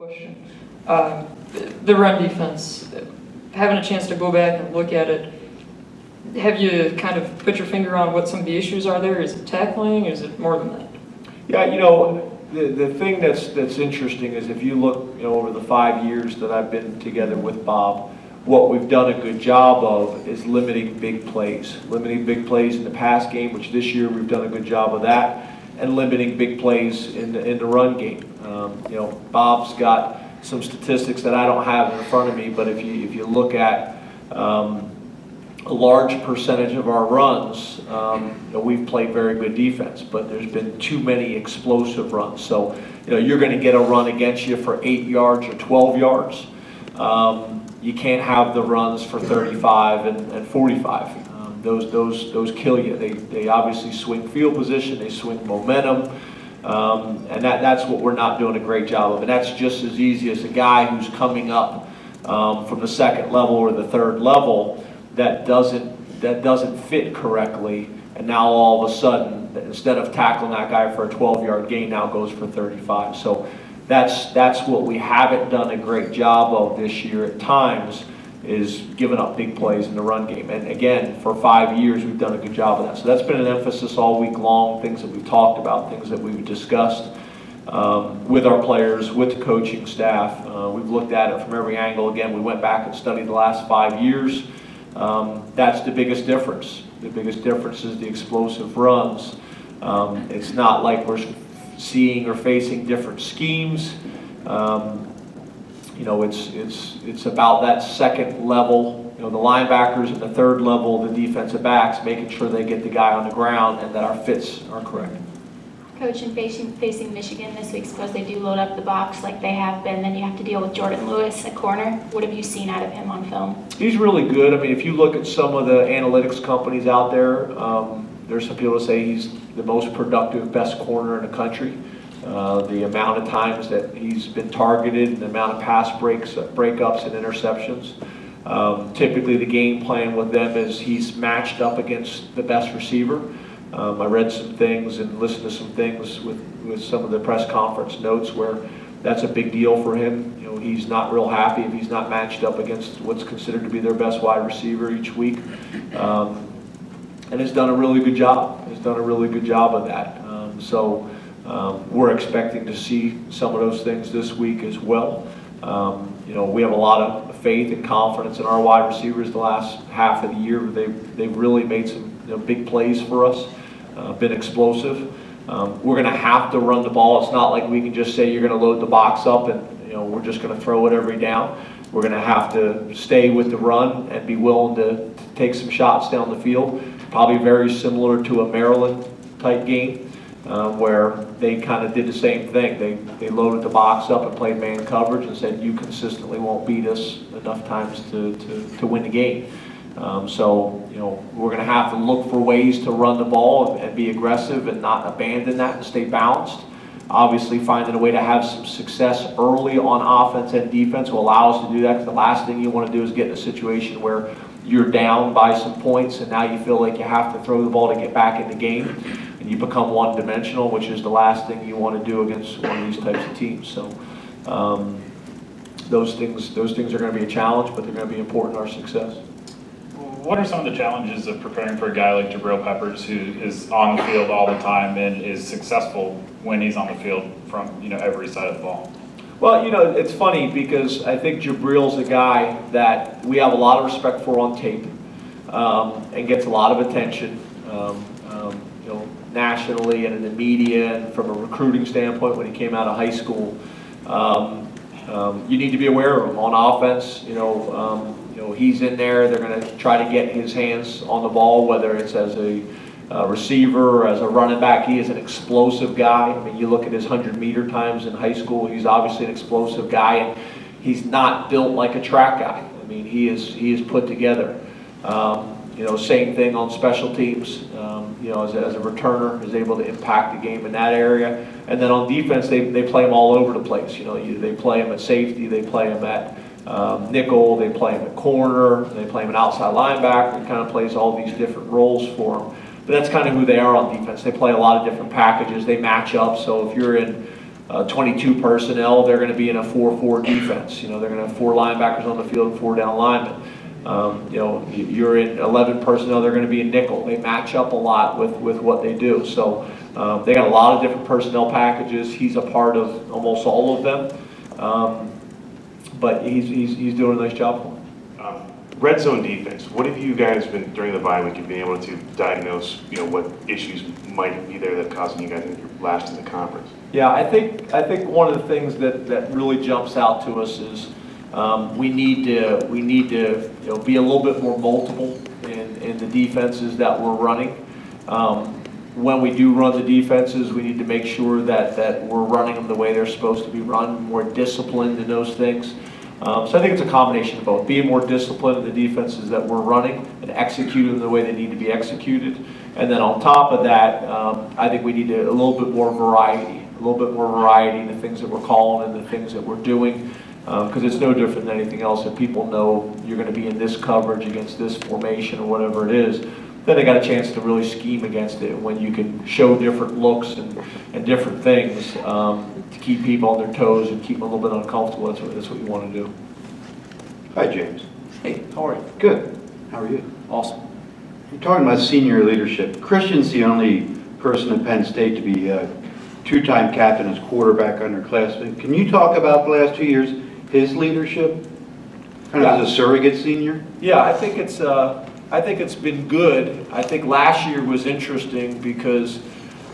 Question. The run defense, having a chance to go back and look at it, have you kind of put your finger on what some of the issues are there? Is it tackling? Is it more than that? Yeah, the thing that's interesting is if you look, over the 5 years that I've been together with Bob, what we've done a good job of is limiting big plays. Limiting big plays in the pass game, which this year we've done a good job of that, and limiting big plays in the run game. Bob's got some statistics that I don't have in front of me, but if you look at a large percentage of our runs, we've played very good defense, but there's been too many explosive runs. So, you're going to get a run against you for 8 yards or 12 yards. You can't have the runs for 35 and 45. Those kill you. They obviously swing field position, they swing momentum, and that's what we're not doing a great job of. And that's just as easy as a guy who's coming up from the second level or the third level that doesn't fit correctly, and now all of a sudden, instead of tackling that guy for a 12-yard gain, now goes for 35. So that's what we haven't done a great job of this year at times, is giving up big plays in the run game. And again, for 5 years, we've done a good job of that. So that's been an emphasis all week long, things that we've talked about, things that we've discussed with our players, with the coaching staff. We've looked at it from every angle. Again, we went back and studied the last 5 years. That's the biggest difference. The biggest difference is the explosive runs. It's not like we're seeing or facing different schemes. It's about that second level, the linebackers and the third level, the defensive backs, making sure they get the guy on the ground and that our fits are correct. Coach, in facing Michigan this week, suppose they do load up the box like they have been, then you have to deal with Jordan Lewis at corner. What have you seen out of him on film? He's really good. I mean, if you look at some of the analytics companies out there, there's some people that say he's the most productive, best corner in the country. The amount of times that he's been targeted, and the amount of pass breakups and interceptions. Typically the game plan with them is he's matched up against the best receiver. I read some things and listened to some things with some of the press conference notes where that's a big deal for him. He's not real happy if he's not matched up against what's considered to be their best wide receiver each week. And has done a really good job. Has done a really good job of that. We're expecting to see some of those things this week as well. We have a lot of faith and confidence in our wide receivers the last half of the year. They've really made some big plays for us, been explosive. We're going to have to run the ball. It's not like we can just say you're going to load the box up and we're just going to throw it every down. We're going to have to stay with the run and be willing to take some shots down the field. Probably very similar to a Maryland type game. Where they kind of did the same thing. They loaded the box up and played man coverage and said, you consistently won't beat us enough times to win the game. We're going to have to look for ways to run the ball and be aggressive and not abandon that and stay balanced. Obviously, finding a way to have some success early on offense and defense will allow us to do that, because the last thing you want to do is get in a situation where you're down by some points and now you feel like you have to throw the ball to get back in the game, and you become one-dimensional, which is the last thing you want to do against one of these types of teams. So those things are going to be a challenge, but they're going to be important to our success. What are some of the challenges of preparing for a guy like Jabrill Peppers, who is on the field all the time and is successful when he's on the field from every side of the ball? Well, it's funny because I think Jabrill's a guy that we have a lot of respect for on tape, and gets a lot of attention, nationally and in the media, and from a recruiting standpoint when he came out of high school. You need to be aware of him on offense. He's in there. They're going to try to get his hands on the ball, whether it's as a receiver or as a running back. He is an explosive guy. I mean, you look at his 100-meter times in high school. He's obviously an explosive guy, and he's not built like a track guy. I mean, he is put together. Same thing on special teams. As a returner, is able to impact the game in that area. And then on defense, they play him all over the place. They play him at safety, they play him at nickel, they play him at corner, they play him at outside linebacker. He kind of plays all these different roles for him. But that's kind of who they are on defense. They play a lot of different packages. They match up. So if you're in 22 personnel, they're going to be in a 4-4 defense. You know, they're going to have 4 linebackers on the field and 4 down linemen. You know, you're in 11 personnel, they're going to be in nickel. They match up a lot with what they do. So they got a lot of different personnel packages. He's a part of almost all of them. But he's doing a nice job for them. Red zone defense, what have you guys been, during the bye week, been able to diagnose, you know, what issues might be there that causing you guys to last in the conference? Yeah, I think one of the things that really jumps out to us is we need to you know, be a little bit more multiple in the defenses that we're running. When we do run the defenses, we need to make sure that we're running them the way they're supposed to be run, more disciplined in those things. So I think it's a combination of both, being more disciplined in the defenses that we're running and executing them the way they need to be executed. And then on top of that, I think we need a little bit more variety in the things that we're calling and the things that we're doing. Because it's no different than anything else. If people know you're going to be in this coverage against this formation or whatever it is, then they got a chance to really scheme against it. When you can show different looks and different things to keep people on their toes and keep them a little bit uncomfortable, that's what you want to do. Hi, James. Hey, how are you? Good. How are you? Awesome. You're talking about senior leadership. Christian's the only person at Penn State to be a 2-time captain as quarterback underclassmen. Can you talk about the last 2 years, his leadership, kind of as a surrogate senior? Yeah, I think it's been good. I think last year was interesting because,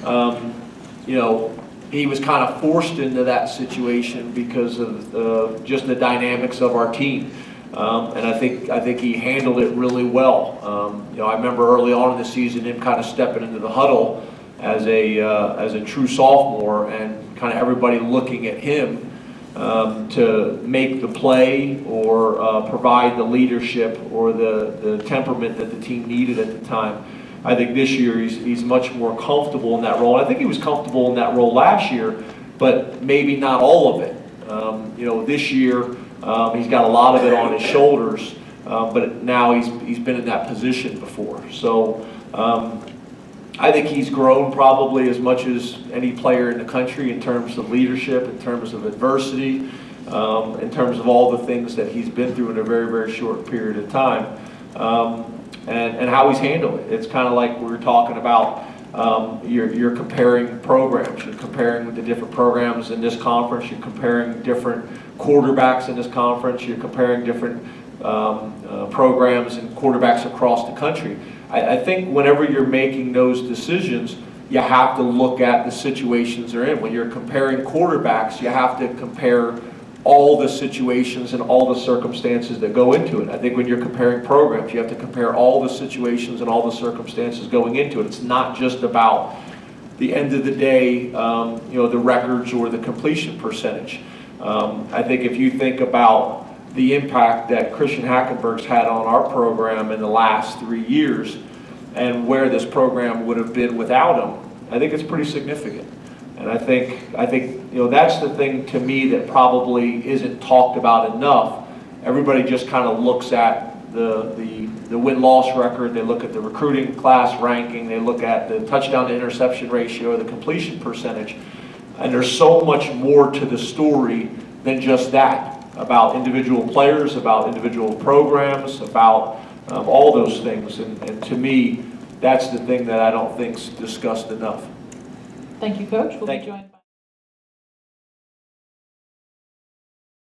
you know, he was kind of forced into that situation because of just the dynamics of our team. And I think he handled it really well. You know, I remember early on in the season him kind of stepping into the huddle as a true sophomore and kind of everybody looking at him to make the play or provide the leadership or the temperament that the team needed at the time. I think this year he's much more comfortable in that role. I think he was comfortable in that role last year, but maybe not all of it. You know, this year he's got a lot of it on his shoulders, but now he's been in that position before. So I think he's grown probably as much as any player in the country in terms of leadership, in terms of adversity, in terms of all the things that he's been through in a very, very short period of time, and how he's handled it. It's kind of like we were talking about, you're comparing programs. You're comparing the different programs in this conference. You're comparing different quarterbacks in this conference. You're comparing different programs and quarterbacks across the country. I think whenever you're making those decisions, you have to look at the situations they're in. When you're comparing quarterbacks, you have to compare all the situations and all the circumstances that go into it. I think when you're comparing programs, you have to compare all the situations and all the circumstances going into it. It's not just about the end of the day, you know, the records or the completion percentage. I think if you think about the impact that Christian Hackenberg's had on our program in the last 3 years and where this program would have been without him, I think it's pretty significant. And I think you know, that's the thing to me that probably isn't talked about enough. Everybody just kind of looks at the win-loss record, they look at the recruiting class ranking, they look at the touchdown to interception ratio, the completion percentage, and there's so much more to the story than just that. About individual players, about individual programs, about all those things. And to me, that's the thing that I don't think's discussed enough. Thank you, Coach. We'll be Thank you. joined by